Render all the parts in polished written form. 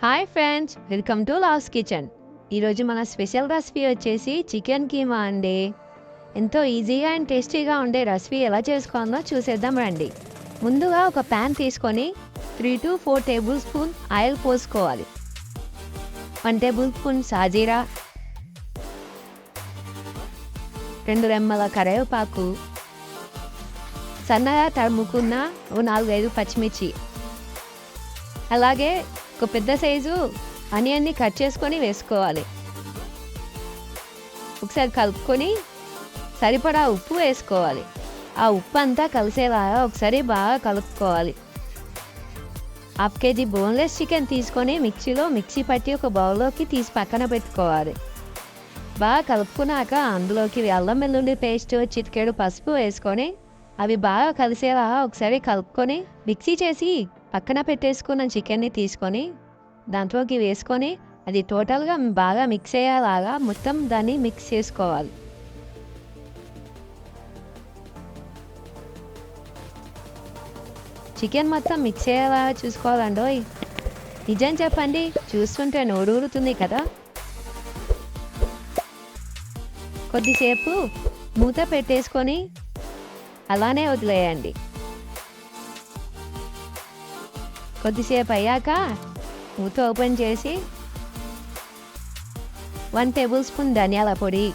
Hi friends, welcome to లావ్స్ kitchen. ఈరోజు మన స్పెషల్ రెసిపీ వచ్చేసి చికెన్ కీమా అండి. ఎంతో ఈజీగా అండ్ టేస్టీగా ఉండే రెసిపీ ఎలా చేసుకోవాలో చూసేద్దాం రండి. ముందుగా ఒక ప్యాన్ తీసుకొని 3 to 4 టేబుల్ స్పూన్ ఆయిల్ పోసుకోవాలి. 1 టేబుల్ స్పూన్ సాజీరా, 2 రెమ్మల కరివేపాకు, సన్నగా తరుముకున్న 4-5 పచ్చిమిర్చి, అలాగే ఒక పెద్ద సైజు ఆనియన్ని కట్ చేసుకొని వేసుకోవాలి. ఒకసారి కలుపుకొని సరిపడా ఉప్పు వేసుకోవాలి. ఆ ఉప్పు అంతా కలిసేలాగా ఒకసారి బాగా కలుపుకోవాలి. 1/2 kg బోన్లెస్ చికెన్ తీసుకొని మిక్సీ పట్టి ఒక బౌల్లోకి తీసి పక్కన పెట్టుకోవాలి. బాగా కలుపుకున్నాక అందులోకి అల్లం వెల్లుల్లి పేస్ట్, చిటికెడు పసుపు వేసుకొని అవి బాగా కలిసేలాగా ఒకసారి కలుపుకొని మిక్సీ చేసి పక్కన పెట్టేసుకున్న చికెన్ని తీసుకొని దాంట్లోకి వేసుకొని అది టోటల్గా బాగా మిక్స్ అయ్యేలాగా మొత్తం దాన్ని మిక్స్ చేసుకోవాలి. చికెన్ మొత్తం మిక్స్ అయ్యేలాగా చూసుకోవాలండి. నిజం చెప్పండి, చూస్తుంటే నోరూరుతుంది కదా. కొద్దిసేపు మూత పెట్టేసుకొని అలానే వదిలేయండి. కొద్దిసేపు అయ్యాక మూత ఓపెన్ చేసి 1 టేబుల్ స్పూన్ ధనియాల పొడి,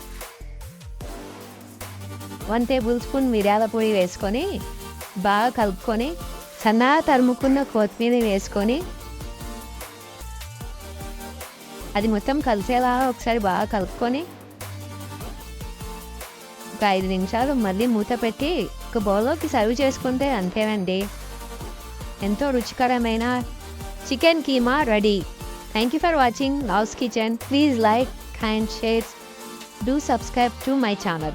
1 టేబుల్ స్పూన్ మిరియాల పొడి వేసుకొని బాగా కలుపుకొని సన్నగా తరుముకున్న కొత్తిమీర వేసుకొని అది మొత్తం కలిసేలాగా ఒకసారి బాగా కలుపుకొని ఒక 5 నిమిషాలు మళ్ళీ మూత పెట్టి ఒక బౌల్లోకి సర్వ్ చేసుకుంటే అంతేనండి, ఎంతో రుచికరమైన chicken keema ready. Thank you for watching Laos Kitchen. Please like and share. Do subscribe to my channel.